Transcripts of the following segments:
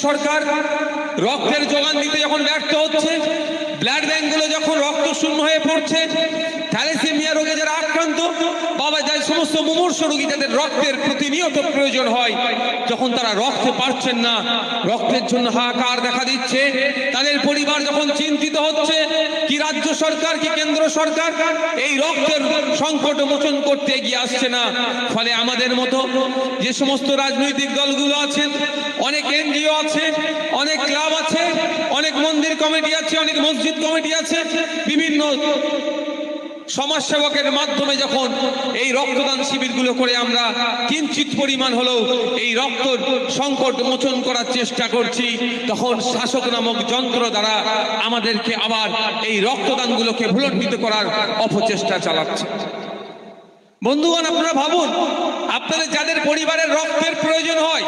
সরকার রক্তের যোগান দিতে যখন ব্যর্থ হচ্ছে, ব্লাড ব্যাংকগুলো যখন রক্ত শূন্য হয়ে পড়ছে, থ্যালাসেমিয়া রোগে যারা আক্রান্ত, বাবা যায় সমস্ত মুমূর্ষ রোগী যাদের রক্তের প্রতিনিয়ত প্রয়োজন হয়, যখন তারা রক্ত পাচ্ছেন না, রক্তের জন্য হাহাকার দেখা দিচ্ছে, তাদের পরিবার যখন চিন্তিত হচ্ছে, কি রাজ্য সরকার কি কেন্দ্র সরকার এই রক্তের সংকট মোচন করতে এগিয়ে আসছে না। ফলে আমাদের মতো যে সমস্ত রাজনৈতিক দলগুলো আছেন, অনেক এনজিও আছে, অনেক ক্লাব আছে, অনেক মন্দির কমিটি আছে, অনেক মসজিদ কমিটি আছে, বিভিন্ন সমাজসেবকের মাধ্যমে যখন এই রক্তদান শিবিরগুলো করে আমরা কিঞ্চিত পরিমাণ হলেও এই রক্ত সংকট মোচন করার চেষ্টা করছি, তখন শাসক নামক যন্ত্র দ্বারা আমাদেরকে আবার এই রক্তদানগুলোকে ভুলণ্ঠিত করার অপচেষ্টা চালাচ্ছে। বন্ধুগণ, আপনারা ভাবুন, আপনাদের যাদের পরিবারের রক্তের প্রয়োজন হয়,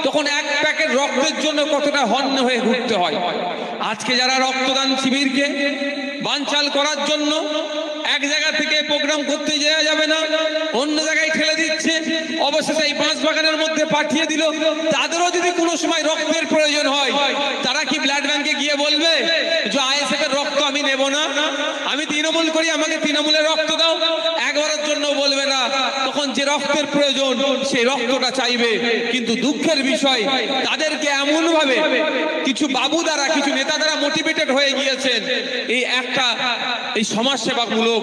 তখন এক প্যাকেট রক্তের জন্য কতটা হন্য হয়ে ঘুরতে হয়। আজকে যারা রক্তদান শিবিরকে বানচাল করার জন্য এক জায়গা থেকে প্রোগ্রাম করতে যাওয়া যাবে না, অন্য জায়গায় ঠেলে দিচ্ছে, অবশেষে এই বাঁশবাগানের মধ্যে পাঠিয়ে দিল, তাদেরও যদি কোনো সময় রক্তের প্রয়োজন হয়, তারা কি ব্লাড ব্যাংকে গিয়ে বলবে যে আইএসএফ এর রক্ত আমি নেব না, আমি তৃণমূল করি, আমাকে তৃণমূলের রক্ত দাও? একবারের জন্য বলবে না। তখন যে রক্তের প্রয়োজন সেই রক্তটা চাইবে। কিন্তু দুঃখের বিষয়, তাদেরকে এমন ভাবে কিছু বাবু দ্বারা, কিছু নেতা দ্বারা মোটিভেটেড হয়ে গিয়েছেন, এই সমাজসেবামূলক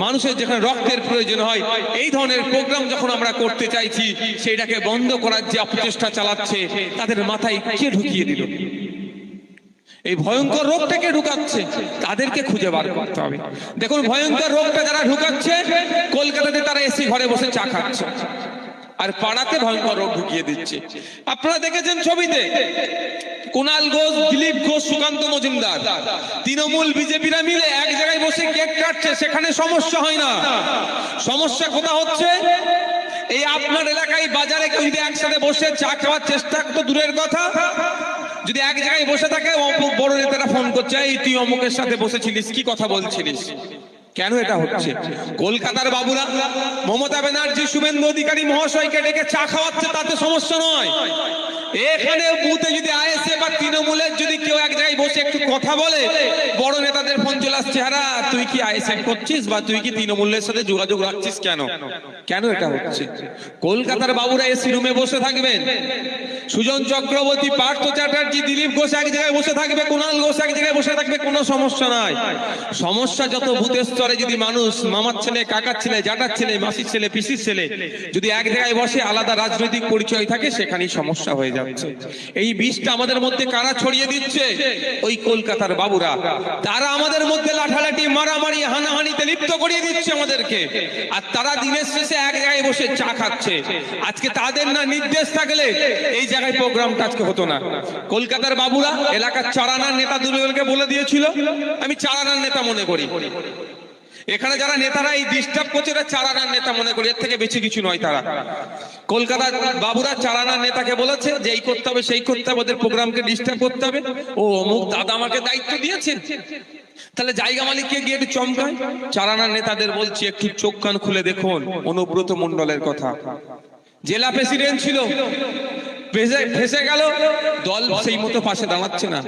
মানুষের যেখানে রক্তের প্রয়োজন হয়, এই ধরনের প্রোগ্রাম যখন আমরা করতে চাইছি, সেইটাকে বন্ধ করার যে অপচেষ্টা চালাচ্ছে, তাদের মাথায় কে ঢুকিয়ে দিল? এই ভয়ঙ্কর রোগটাকে ঢুকাচ্ছে, তাদেরকে খুঁজে বার করতে হবে। দেখুন, ভয়ঙ্কর রোগটা যারা ঢুকাচ্ছে, কলকাতাতে তারা এসি ঘরে বসে চা খাচ্ছে, আর পাড়াতে ভয়ঙ্কর রোগ ঢুকিয়ে দিচ্ছে। আপনারা দেখেছেন ছবিতে, কুণাল ঘোষ, দিলীপ ঘোষ, সুকান্ত মজুমদার, তৃণমূল বিজেপিরা মিলে এক জায়গায় বসে কেক কাটছে, সেখানে সমস্যা হয় না। সমস্যা কোথা হচ্ছে? এই আপনার এলাকায় বাজারে কেউ যদি একসাথে বসে চা খাওয়ার চেষ্টা, তো দূরের কথা, যদি এক জায়গায় বসে থাকে, বড় নেতারা ফোন করছে, এই তুই অমুকের সাথে বসেছিলিস, কি কথা বলছিলিস? কেন এটা হচ্ছে? কলকাতার বাবুরা মমতা ব্যানার্জি, শুভেন্দু অধিকারী মহাশয়কে ডেকে চা খাওয়াচ্ছে, তাতে সমস্যা নয়। এখানে বুথে যদি আইএসএফ বা তৃণমূলের যদি কেউ এক জায়গায় বসে একটু কথা বলে, বড় নেতাদের ফোন চলে আসছে, হারা তুই কি আইএসএফ করছিস বা তুই কি তৃণমূলের সাথে যোগাযোগ রাখছিস? কেন কেন এটা হচ্ছে? কলকাতার বাবুরা এসি রুমে বসে থাকবেন, সুজন চক্রবর্তী, পার্থ চ্যাটার্জি, দিলীপ ঘোষ এক জায়গায় বসে থাকবে, কুণাল ঘোষ এক জায়গায় বসে থাকবে, কোনো সমস্যা নাই। সমস্যা যত বুথের স্তরে যদি মানুষ, মামার ছেলে, কাকার ছেলে, জ্যাঠার ছেলে, মাসির ছেলে, পিসির ছেলে যদি এক জায়গায় বসে আলাদা রাজনৈতিক পরিচয় থাকে, সেখানেই সমস্যা হয়ে যাচ্ছে। এই বিষটা আমাদের মধ্যে কারা ছড়িয়ে দিচ্ছে? ওই কলকাতার বাবুরা। তারা আমাদের মধ্যে লাঠালাঠি, মারামারি, হানাহানিতে লিপ্ত করিয়ে দিচ্ছে আমাদেরকে, আর তারা দিনের শেষে এক জায়গায় বসে চা খাচ্ছে। আজকে তাদের না নির্দেশ থাকলে এই জায়গায় প্রোগ্রামটা আজকে হতো না। কলকাতার বাবুরা এলাকার চারানার নেতা দুলকে বলে দিয়েছিল, আমি চারানার নেতা মনে করি। এখানে যারা নেতারা এই ডিস্টার্ব করছে, এরা চারানার নেতা মনে করি, এর থেকে বেশি কিছু নয়। তারা কলকাতার বাবুরা চারানার নেতাকে বলেছে যে এই করতে হবে, সেই করতে হবে, ওদের প্রোগ্রামকে ডিস্টার্ব করতে হবে। ও অমুক দাদা আমাকে দায়িত্ব দিয়েছেন, তাহলে জায়গা মালিককে গিয়ে একটু চমকায়। চারানার নেতাদের বলছি, একটু চোখ কান খুলে দেখুন অনুব্রত মণ্ডলের কথা। জেলা প্রেসিডেন্ট ছিল, ফেসে গেল, দল সেই মতো পাশে দাঁড়াচ্ছে না।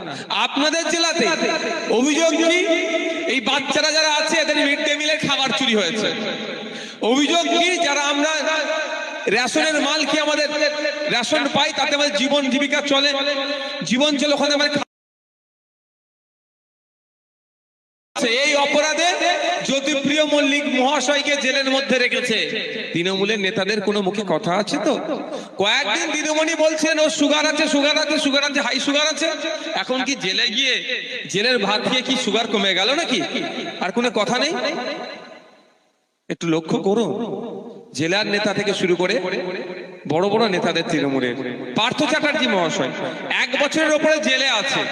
আপনাদের জেলাতে অভিযোগ কি? এই বাচ্চারা যারা আছে, এদের মিড ডে মিলের খাবার চুরি হয়েছে। অভিযোগ কি? যারা আমরা রেশনের মাল কি আমাদের রেশন পাই, তাতে আমাদের জীবন জীবিকা চলে, জীবন চলে, ওখানে আমাদের এই অপরাধে জ্যোতিপ্রিয় মল্লিক মহাশয়কে জেলের মধ্যে রেখেছে। তৃণমূলের নেতাদের কোনো মুখে কথা আছে? তো কয়েকদিন দিদিমণি বলছেন ও সুগার আছে, সুগার আছে, সুগার আছে, হাই সুগার আছে। এখন কি জেলে গিয়ে জেলের ভাত খেয়ে কি সুগার কমে গেল নাকি? আর কোনো কথা নেই? একটু লক্ষ্য করুন, জেলার নেতা থেকে শুরু করে বড় বড় নেতাদের, তৃণমূলের পার্থ চ্যাটার্জি মহাশয় 1 বছরের উপরে জেলে আছে,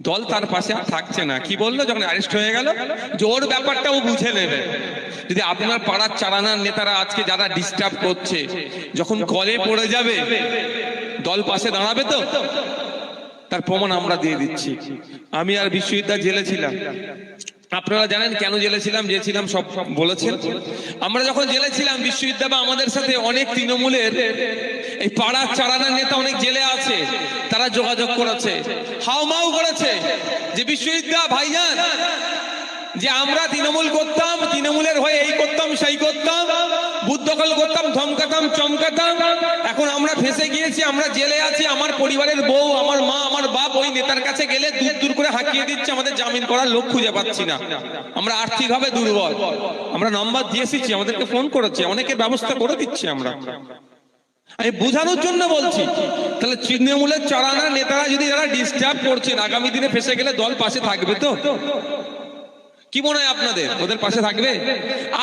দল তার পাশে থাকছে না। কি বললো যখন অ্যারেস্ট হয়ে গেল? যে ওর ব্যাপারটা ও বুঝে নেবে। যদি আপনার পাড়ার চারানার নেতারা আজকে যারা ডিস্টার্ব করছে, যখন কলে পড়ে যাবে, দল পাশে দাঁড়াবে তো? তার প্রমাণ আমরা দিয়ে দিচ্ছি। আমি আর বিশ্ববিদ্যালয় জেলে ছিলাম, আপনারা জানেন কেন জেলে ছিলাম, যে ছিলাম সব বলেছেন। আমরা যখন জেলে ছিলাম, বিশ্ববিদ্যালয় আমাদের সাথে অনেক তৃণমূলের এই পাড়ার চারানার নেতা অনেক জেলে আছে, যোগাযোগ করেছে, হাউমাউ করেছে যে বিশ্বজিৎদা ভাইজান, যে আমরা তৃণমূল করতাম, তৃণমূলের হয়ে এই করতাম সেই করতাম, বুথ দখল করতাম, ধমকাতাম চমকাতাম, এখন আমরা ফেঁসে গিয়েছি, আমরা জেলে আছি, আমার পরিবারের বউ, আমার মা, আমার বাপ ওই নেতার কাছে গেলে দূর দূর করে হাঁকিয়ে দিচ্ছে, আমাদের জামিন করার লোক খুঁজে পাচ্ছি না, আমরা আর্থিকভাবে দুর্বল, আমরা নাম্বার দিয়ে এসেছি, আমাদেরকে ফোন করেছে, অনেকের ব্যবস্থা করে দিচ্ছি আমরা। আমি বোঝানোর জন্য বলছি, তাহলে তৃণমূলের চড়ানা নেতারা যদি যারা ডিস্টার্ব করছেন, আগামী দিনে ফেঁসে গেলে দল পাশে থাকবে তো? কি মনে হয় আপনাদের, ওদের পাশে থাকবে?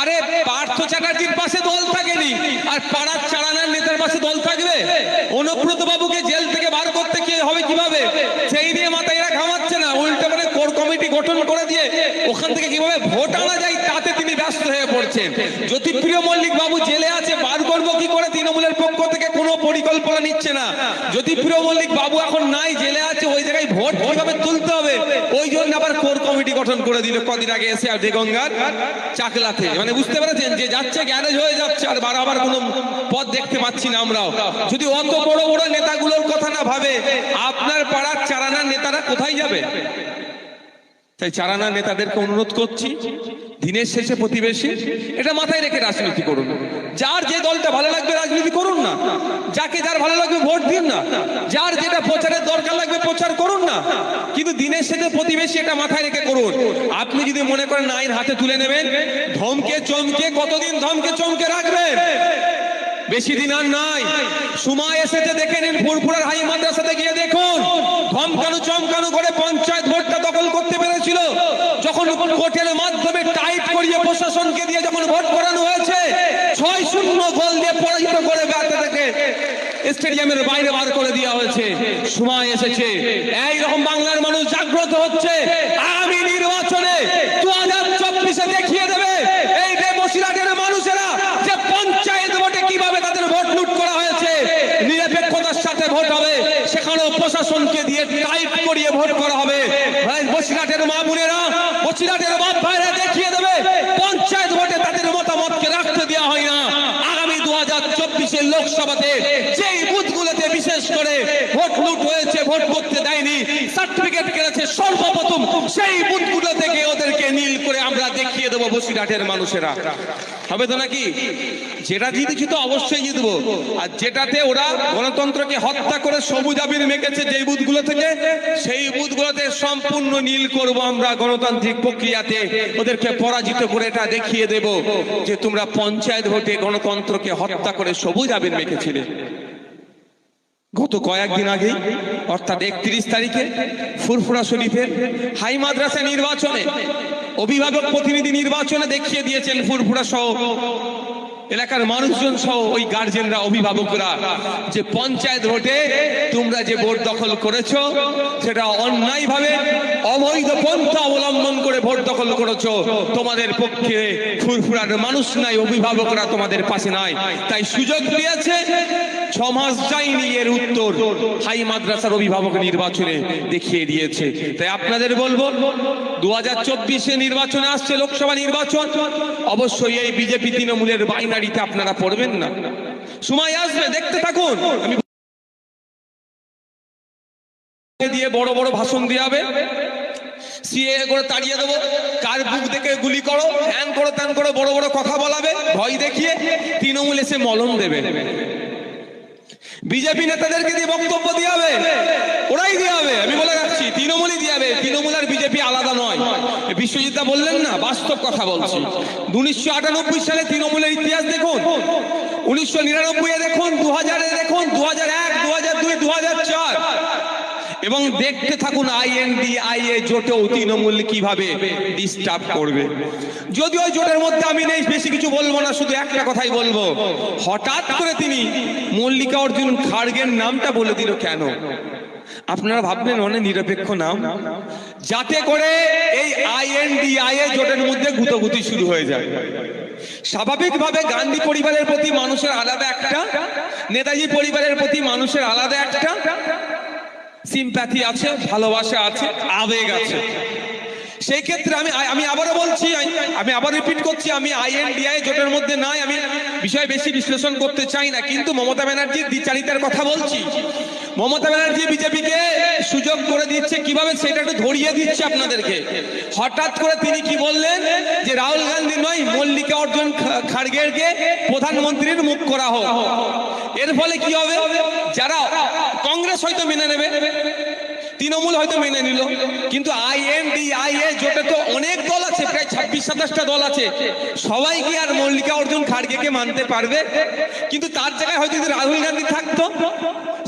আরে পার্থ চ্যাটার্জির পাশে দল থাকেনি, আর পাড়ার চালানার নেতার পাশে দল থাকবে? অনুব্রত বাবুকে জেল থেকে বার করতে কি হবে কিভাবে, সেই নিয়ে মাথায় এরা ঘামাচ্ছে না, উল্টো করে কোর কমিটি গঠন করে দিয়ে ওখান থেকে কিভাবে ভোট আনা যায় তাতে তিনি ব্যস্ত হয়ে পড়ছেন। জ্যোতিপ্রিয় মল্লিক বাবু জেলে আছে, বার করবো কি করে, তৃণমূলের পক্ষ থেকে কোনো পরিকল্পনা নিচ্ছে না। জ্যোতিপ্রিয় মল্লিক বাবু এখন নাই, জেলে আছে, ওই জায়গায় ভোট কিভাবে তুলতে হবে ওই জন্য আবার কোর কমিটি গঠন করে দিল কদিন আগে এসে আর দেগঙ্গার চাকলাতে। মানে বুঝতে পেরেছেন যে যাচ্ছে গ্যারেজ হয়ে যাচ্ছে, আর বারবার কোনো পথ দেখতে পাচ্ছি না আমরাও। যদি অত বড় বড় নেতাগুলোর কথা না ভাবে, আপনার পাড়ার চারানার নেতারা কোথায় যাবে? তাই চারানার নেতাদেরকে অনুরোধ করছি, দিনের শেষে প্রতিবেশী, এটা মাথায় রেখে রাজনীতি করুন। যার যে দলটা ভালো লাগবে রাজনীতি করুন না, যাকে যার ভালো লাগবে ভোট দিন না, যার যেটা প্রচারের দরকার লাগবে প্রচার করুন না, কিন্তু দিনের শেষে প্রতিবেশী এটা মাথায় রেখে করুন। আপনি যদি মনে করেন আইন হাতে তুলে নেবেন, ধমকে চমকে কতদিন ধমকে চমকে রাখবেন? বেশি দিন আর নাই, সময় এসেছে, দেখে নিন। ফুরফুরার হাই মাদ্রাসাতে গিয়ে দেখুন, ধমকানো চমকানো করে পঞ্চায়েত ভোটটা দখল করতে পেরেছিল, যখন কোর্টের মাধ্যমে টাইপ করিয়ে প্রশাসনকে দিয়ে যখন ভোট করানো হয়েছে, 6-0 গোল দিয়ে পরাজিত করে ব্যাটাটাকে স্টেডিয়ামের বাইরে বার করে দেওয়া হয়েছে। সময় এসেছে, এইরকম বাংলার মানুষ জাগ্রত হচ্ছে। আগামী নির্বাচনে 2024-এ দেখিয়ে দেবে এই বসিরহাটের মানুষেরা যে পঞ্চায়েত ভোটে কিভাবে তাদের ভোট লুট করা হয়েছে। নিরপেক্ষতার সাথে ভোট হবে, সেখানেও প্রশাসনকে দিয়ে টাইপ করিয়ে ভোট করা হবে। বসিরহাটের মা বোনেরা, বসিরহাটের বাপ ভাইরা দেখিয়ে দেবে পঞ্চায়েত ভোটে তাদের মতামতকে রাখতে দেওয়া হয় না। আগামী 2024-এর লোকসভাতে যেই বুথগুলোতে বিশেষ করে ভোট লুট হয়েছে, ভোট করতে দেয়নি, সার্টিফিকেট কেড়েছে, সর্বপ্রথম সেই বুথগুলো থেকে ওদেরকে নীল করে আমরা দেখিয়ে দেবো বসিরহাটের মানুষেরা। হবে তো নাকি? যেটা জিতেছি তো অবশ্যই জিতবো, আর যেটাতে ওরা গণতন্ত্রকে হত্যা করে সবুজ আবির মেখেছে যেই বুথগুলো থেকে, সেই বুথগুলোতে সম্পূর্ণ নীল করব আমরা গণতান্ত্রিক প্রক্রিয়াতে, ওদেরকে পরাজিত করে এটা দেখিয়ে দেব যে তোমরা পঞ্চায়েত ভোটে গণতন্ত্রকে হত্যা করে সবুজ আবির মেখেছিলে। গত কয়েকদিন আগেই অর্থাৎ 31 তারিখে ফুরফুরা শরীফের হাই মাদ্রাসা নির্বাচনে, অভিভাবক প্রতিনিধি নির্বাচনে দেখিয়ে দিয়েছেন ফুরফুরা সহ এলাকার মানুষজন সহ ওই গার্জেনরা, অভিভাবকরা, যে পঞ্চায়েত ভোটে তোমরা যে ভোট দখল করেছো সেটা অন্যায় ভাবে অবৈধ পন্থা অবলম্বন করে ভোট দখল করেছো। তোমাদের পক্ষে ফুরফুরার মানুষ নাই, অভিভাবকরা তোমাদের পাশে নাই, তাই সুযোগ পেয়েছে। 6 মাস যায়নি এর উত্তর হাই মাদ্রাসার অভিভাবক নির্বাচনে দেখিয়ে দিয়েছে। তাই আপনাদের বলবো, 2024-এ নির্বাচনে আসছে লোকসভা নির্বাচন, অবশ্যই এই বিজেপি তৃণমূলের বাইনারিতে আপনারা পড়বেন না। সময় আসবে, দেখতে থাকুন। আমি দিয়ে বড় বড় ভাষণ দিয়ে হবে, সিএ করে তাড়িয়ে দেবো, কার বুক দেখে গুলি করো, হ্যান করো, ত্যান করো, বড় বড় কথা বলাবে, ভয় দেখিয়ে তৃণমূল এসে মলম দেবে। বিজেপি নেতাদেরকে দিয়ে বক্তব্য দিয়ে হবে, ওরাই দিয়ে হবে, আমি বলে রাখছি, তৃণমূলই দিয়ে হবে। তৃণমূল আর বিজেপি আলাদা নয়। বিশ্বজিৎ বললেন না, বাস্তব কথা বলছি। 1998 সালে তৃণমূলের ইতিহাস দেখুন, 1999-এ দেখুন, 2000-এ দেখুন, 2001, 2002, 2004 এবং দেখতে থাকুন INDIA জোটেও তৃণমূল কিভাবে ডিস্টার্ব করবে। যদিও ওই জোটের মধ্যে আমি নেই, বেশি কিছু বলবো না, শুধু একটা কথাই বলবো, হঠাৎ করে তিনি মল্লিকা অর্জুন খাড়গের নামটা বলে দিল কেন? আপনারা ভাবলেন অনেক নিরপেক্ষ নাম, যাতে করে এই INDIA জোটের মধ্যে গুতোগুতি শুরু হয়ে যায়। স্বাভাবিকভাবে গান্ধী পরিবারের প্রতি মানুষের আলাদা একটা, নেতাজি পরিবারের প্রতি মানুষের আলাদা একটা সিম্প্যাথি আছে, ভালোবাসা আছে, আবেগ আছে। সেই ক্ষেত্রে আমি আবারও বলছি, আমি আবার রিপিট করছি, আমি আইএনডিআই জোটের মধ্যে নাই, আমি বিষয় বেশি বিশ্লেষণ করতে চাই না, কিন্তু মমতা ব্যানার্জির দ্বিচারিতার কথা বলছি। মমতা ব্যানার্জি বিজেপিকে সুযোগ করে দিচ্ছে কিভাবে সেটা একটু ধরিয়ে দিচ্ছে আপনাদেরকে। হঠাৎ করে তিনি কি বললেন যে রাহুল গান্ধী নয়, মল্লিকা অর্জুন খাড়গেকে প্রধানমন্ত্রীর মুখ করা হোক। এর ফলে কি হবে, যারা কংগ্রেস হয়তো মেনে নেবে, তৃণমূল হয়তো মেনে নিল, কিন্তু আইএনডিআইএ জোটে তো অনেক দল আছে, প্রায় 26-27টা দল আছে, সবাই কি আর মল্লিকা অর্জুন খাড়গেকে মানতে পারবে? কিন্তু তার জায়গায় হয়তো যদি রাহুল গান্ধী থাকতো,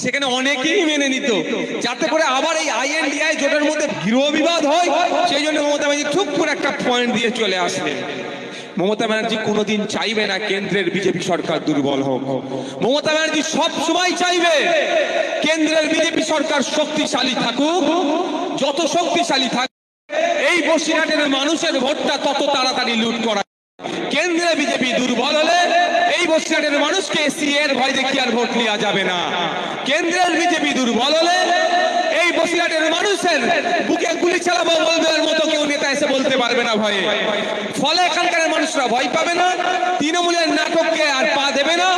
সেখানে অনেকেই মেনে নিত, যাতে করে আবার এই আইএনডিআই জোটের মধ্যে গৃহ বিবাদ হয়। সেই জন্য মমতা ব্যানার্জি ঠিক করে একটা পয়েন্ট দিয়ে চলে আসলেন। মমতা ব্যানার্জি কোনোদিন চাইবে না কেন্দ্রের বিজেপি সরকার দুর্বল হোক। মমতা ব্যানার্জি সব সময় চাইবে কেন্দ্রের বিজেপি সরকার শক্তিশালী থাকুক। যত শক্তিশালী থাকবে, এই বসিরহাটের মানুষের ভোটটা তত তাড়াতাড়ি লুট করা। কেন্দ্রে বিজেপি দুর্বল হলে এই বসিরহাটের মানুষকে সিএর ভয় দেখিয়ে আর ভোট নেওয়া যাবে না। কেন্দ্রের বিজেপি দুর্বল হলে এই বসিরহাটের মানুষের বুকে গুলি চালাবো বলবে মতো কেউ নেতা এসে বলতে পারবে না ভয়ে। ফলে এখানকার মানুষরা ভয় পাবে না, তৃণমূলের নাটককে আর পা দেবে না,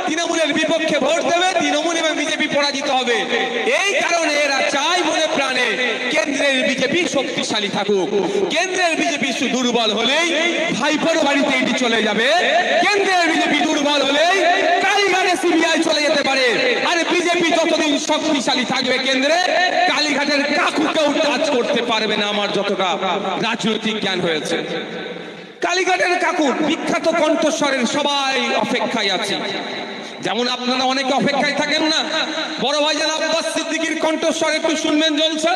তৃণমূলের বিপক্ষে ভোট দেবে, তৃণমূল এবং বিজেপি পরাজিত হবে। এই কারণে এরা চায় মনে প্রাণে কেন্দ্রের বিজেপি শক্তিশালী থাকুক। কেন্দ্রের বিজেপি দুর্বল হলেই ভাইপোর বাড়িতে এটি চলে যাবে, কেন্দ্রের বিজেপি দুর্বল হলেই কালীঘাটে সিবিআই চলে যেতে পারে। আর বিজেপি যতদিন শক্তিশালী থাকবে কেন্দ্রে, কালীঘাটের কাকুকেও টাচ করতে পারবে না। আমার যতটা রাজনৈতিক জ্ঞান হয়েছে, কালীঘাটের কাকুর বিখ্যাত কণ্ঠস্বরের সবাই অপেক্ষায় আছে। যেমন আপনারা অনেকে অপেক্ষায় থাকেন না, বড় ভাইজান আব্বাস সিদ্দিকীর কণ্ঠস্বর একটু শুনবেন জলসা।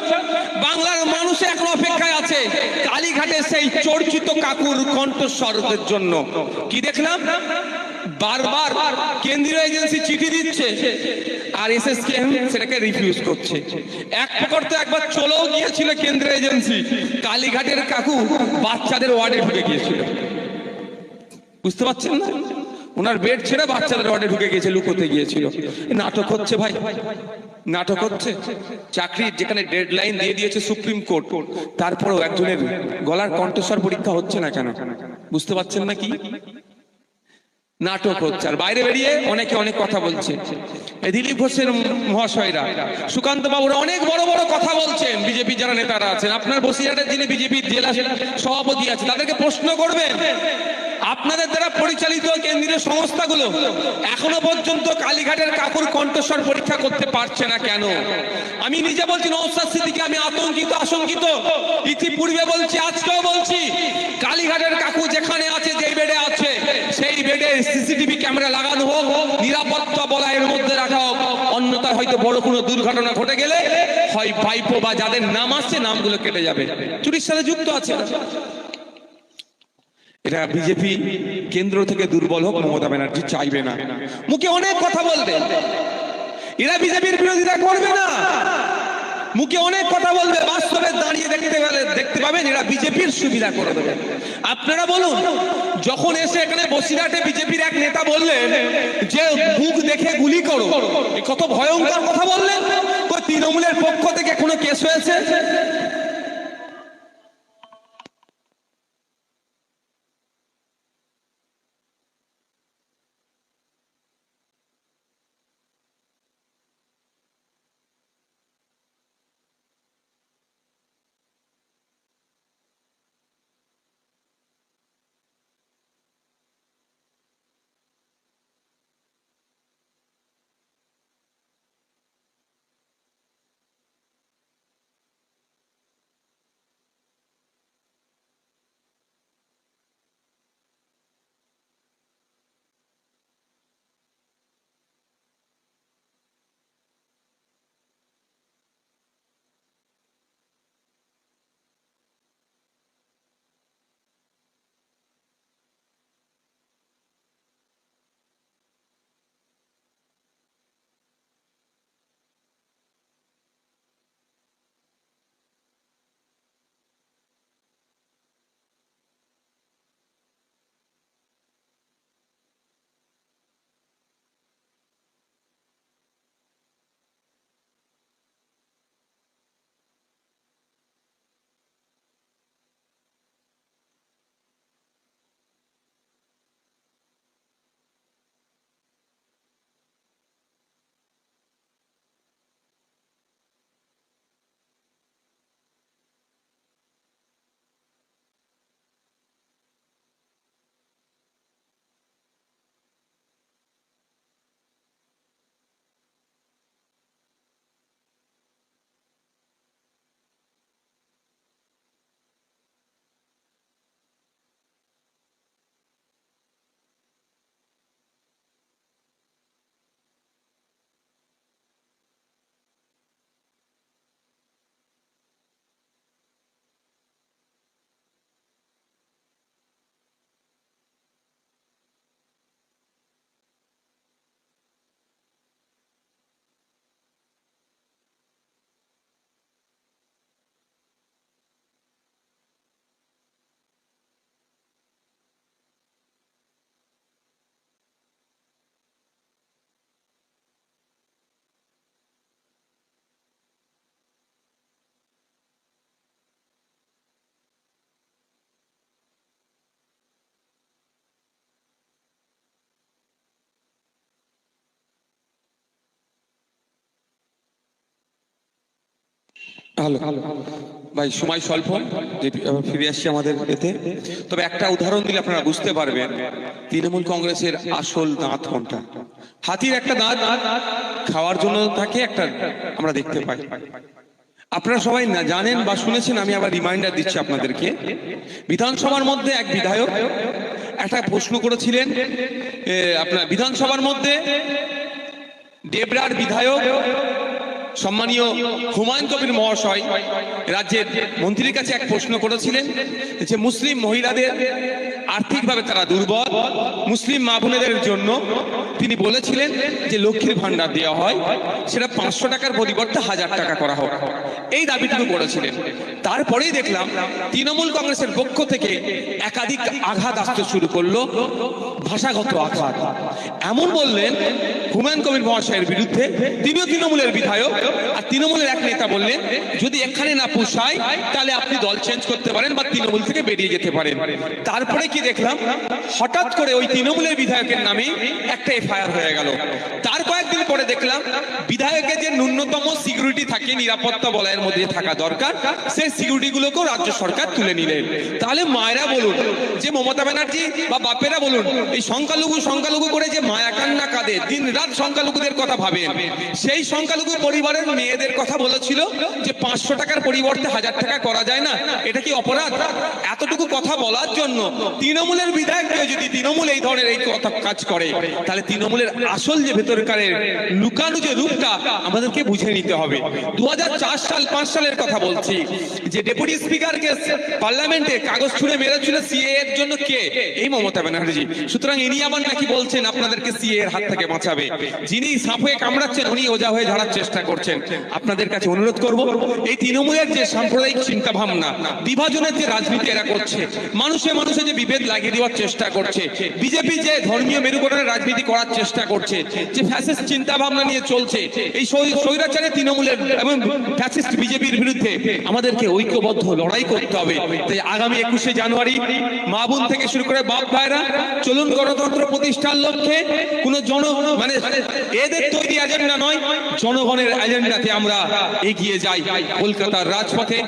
বাংলার মানুষ এখন অপেক্ষায় আছে কালীঘাটের সেই চর্চিত কাকুর কণ্ঠস্বরের জন্য। কি দেখলাম, বারবার কেন্দ্রীয় এজেন্সি চিঠি দিচ্ছে আর এসএসকেএম সেটাকে রিফিউজ করছে। এক প্রকার তো একবার চলেও গিয়েছিল কেন্দ্রীয় এজেন্সি, কালীঘাটের কাকু বাচ্চাদের ওয়ার্ডে ঢুকে গিয়েছিল। বুঝতে পারছেন না, ওনার বেড ছেড়ে বাচ্চাদের ওয়ার্ডে ঢুকে গিয়েছে, লুকোতে গিয়েছিল। নাটক হচ্ছে ভাই, নাটক হচ্ছে। চাকরির যেখানে ডেডলাইন দিয়ে দিয়েছে সুপ্রিম কোর্ট, তারপরেও একজনের গলার কণ্ঠস্বর পরীক্ষা হচ্ছে না কেন? বুঝতে পারছেন না কি নাটক হচ্ছে? আর বাইরে বেরিয়ে অনেকে অনেক কথা বলছে। দিলীপ ঘোষের মহাশয়রা, সুকান্ত বাবুরা অনেক বড় বড় কথা বলছেন। বিজেপি যারা নেতারা আছেন, আপনার বসিরহাটের যিনি বিজেপির জেলা সভাপতি আছে, তাদেরকে প্রশ্ন করবেন, আপনাদের দ্বারা পরিচালিত কেন্দ্রীয় সংস্থাগুলো এখনো পর্যন্ত কালীঘাটের কাকুর কণ্ঠস্বর পরীক্ষা করতে পারছে না কেন? আমি নিজে বলছি, নওশাদ সিদ্দিকী, আমি আতঙ্কিত, আশঙ্কিত। ইতিপূর্বে বলছি, আজকেও বলছি, কালীঘাটের কাকু যেখানে আছে, যে বেডে আছে, সেই বেডে সিসিটিভি ক্যামেরা লাগানো হোক, নিরাপত্তা বলয়ের মধ্যে রাখা হোক। অন্যথায় হয়তো বড় কোনো দুর্ঘটনা ঘটে গেলে হয় ভাইপো বা যাদের নাম আসছে নামগুলো কেটে যাবে, চুরির সাথে যুক্ত আছে। এটা বিজেপি কেন্দ্র থেকে দুর্বল হোক মমতা ব্যানার্জি চাইবে না। মুখে অনেক কথা বলবে, এরা বিজেপির বিরোধিতা করবে না। মুখে অনেক কথা বলবে, বাস্তবে দাঁড়িয়ে দেখতে পাবেন এরা বিজেপির সুবিধা করে দেবে। আপনারা বলুন, যখন এসে এখানে বসিরহাটে বিজেপির এক নেতা বললেন যে মুখ দেখে গুলি করো, কত ভয়ঙ্কর কথা বললেন। তৃণমূলের পক্ষ থেকে কোনো কেস হয়েছে? ভালো ভাই, সময় স্বল্প, ফিরে আসছি আমাদের এতে। তবে একটা উদাহরণ দিলে আপনারা বুঝতে পারবেন তৃণমূল কংগ্রেসের আসল দাঁত কোনটা। হাতির একটা দাঁত খাওয়ার জন্য থাকে, একটা আমরা দেখতে পাই। আপনারা সবাই না জানেন বা শুনেছেন, আমি আবার রিমাইন্ডার দিচ্ছি আপনাদেরকে। বিধানসভার মধ্যে এক বিধায়ক একটা প্রশ্ন করেছিলেন। আপনার বিধানসভার মধ্যে ডেবরার বিধায়ক সম্মানীয় হুমায়ুন কবির মহাশয় রাজ্যের মন্ত্রীর কাছে এক প্রশ্ন করেছিলেন যে মুসলিম মহিলাদের আর্থিকভাবে তারা দুর্বল, মুসলিম মা বোনেদের জন্য তিনি বলেছিলেন যে লক্ষ্মীর ভান্ডার দেওয়া হয়, সেটা 500 টাকার পরিবর্তে 1000 টাকা করা হোক, এই দাবিটুকু করেছিলেন। তারপরেই দেখলাম তৃণমূল কংগ্রেসের পক্ষ থেকে একাধিক আঘাত আসতে শুরু করলো, ভাষাগত আঘাত। এমন বললেন হুমায়ুন কবির মহাশয়ের বিরুদ্ধে, তিনিও তৃণমূলের বিধায়ক, আর তৃণমূলের এক নেতা বললেন যদি এখানে না পোষায় তাহলে আপনি দল চেঞ্জ করতে পারেন বা তৃণমূল থেকে বেরিয়ে যেতে পারেন। তারপরে কি দেখলাম, হঠাৎ করে ওই তৃণমূলের বিধায়কের নামে একটা এফআইআর হয়ে গেল। তার কয়েকদিন পরে দেখলাম বিধায়কের যে ন্যূনতম সিকিউরিটি থাকে, নিরাপত্তা বলয়ের মধ্যে থাকা দরকার, সেই সিকিউরিটি গুলোকেও রাজ্য সরকার তুলে নিলেন। তাহলে মায়েরা বলুন, যে মমতা ব্যানার্জি বা বাপেরা বলুন, এই সংখ্যালঘু করে যে মায়া কান্না কাঁদে, দিন রাত সংখ্যালঘুদের কথা ভাবেন, সেই সংখ্যালঘু পরিবারের মেয়েদের কথা বলেছিল যে 500 টাকার পরিবর্তে 1000 টাকা করা যায় না, এটা কি অপরাধ? এতটুকু কথা বলার জন্য তৃণমূলের বিধায়ককে যদি তৃণমূল এই ধরনের এই কাজ করে, তাহলে তৃণমূলের আসল যে ভেতরকার লুকানো যে রূপটা আমাদেরকে বুঝে নিতে হবে। 2004-5 সালের কথা বলছি, যে ডেপুটি স্পিকারকে পার্লামেন্টে কাগজ ছুঁড়ে মেরেছিল সিএ এর জন্য কে? এই মমতা ব্যানার্জি। সুতরাং ইনি আবার নাকি বলছেন আপনাদেরকে সিএ এর হাত থেকে বাঁচাবে। যিনি সাপে কামড়াচ্ছেন উনি ওজা হয়ে ঝাড়ার চেষ্টা করছেন। আপনাদের কাছে অনুরোধ করব, এই তৃণমূলের যে সাম্প্রদায়িক চিন্তা ভাবনা, বিভাজনের যে রাজনীতি এরা করছে, মানুষে মানুষে যে বিভেদ লাগিয়ে দেওয়ার চেষ্টা করছে, বিজেপি যে ধর্মীয় মেরুকরণের রাজনীতি করার চেষ্টা করছে, যে ফ্যাসিস্ট চিন্তা ভাবনা নিয়ে চলছে, এই স্বৈরাচারী তৃণমূলের এবং ফ্যাসিস্ট বিজেপির বিরুদ্ধে আমাদেরকে ঐক্যবদ্ধ লড়াই করতে হবে। তাই আগামী 21শে জানুয়ারি মা বোন থেকে শুরু করে বাপ ভাইরা চলুন গণতন্ত্র প্রতিষ্ঠার লক্ষ্যে কোন মানে এদের তৈরি এজেন্ডা নয়, জনগণের এজেন্ডাতে আমরা এগিয়ে যাই। কলকাতার রাজপথে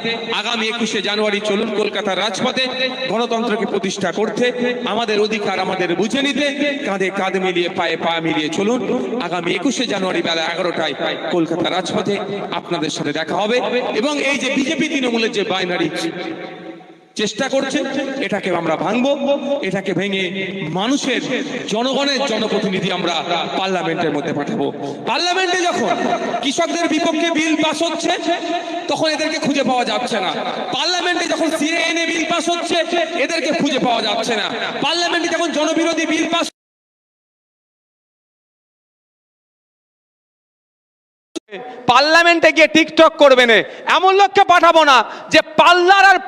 আগামী 21শে জানুয়ারি চলুন কলকাতার রাজপথে গণতন্ত্রকে প্রতিষ্ঠা করতে, আমাদের অধিকার আমাদের বুঝে নিতে কাঁধে কাঁধ মিলিয়ে পায়ে পা মিলিয়ে চলুন। আগামী 21শে জানুয়ারি বেলা 11টায় কলকাতার রাজপথে আপনাদের সাথে দেখা হবে। এবং এই যে বিজেপি তৃণমূলের যে বাইনারি চেষ্টা করছে, এটাকে আমরা ভাঙবো, এটাকে ভেঙে মানুষের জনগণের জনপ্রতিনিধি আমরা পার্লামেন্টের মধ্যে পাঠাবো। পার্লামেন্টে যখন কৃষকদের বিপক্ষে বিল পাস হচ্ছে তখন এদেরকে খুঁজে পাওয়া যাচ্ছে না। পার্লামেন্টে যখন সিএএ বিল পাস হচ্ছে এদেরকে খুঁজে পাওয়া যাচ্ছে না। পার্লামেন্টে যখন জনবিরোধী বিল পাস, পার্লামেন্টে গিয়ে টিকটক করবেন এমন লোককে পাঠাবো না যে পাল্লার আর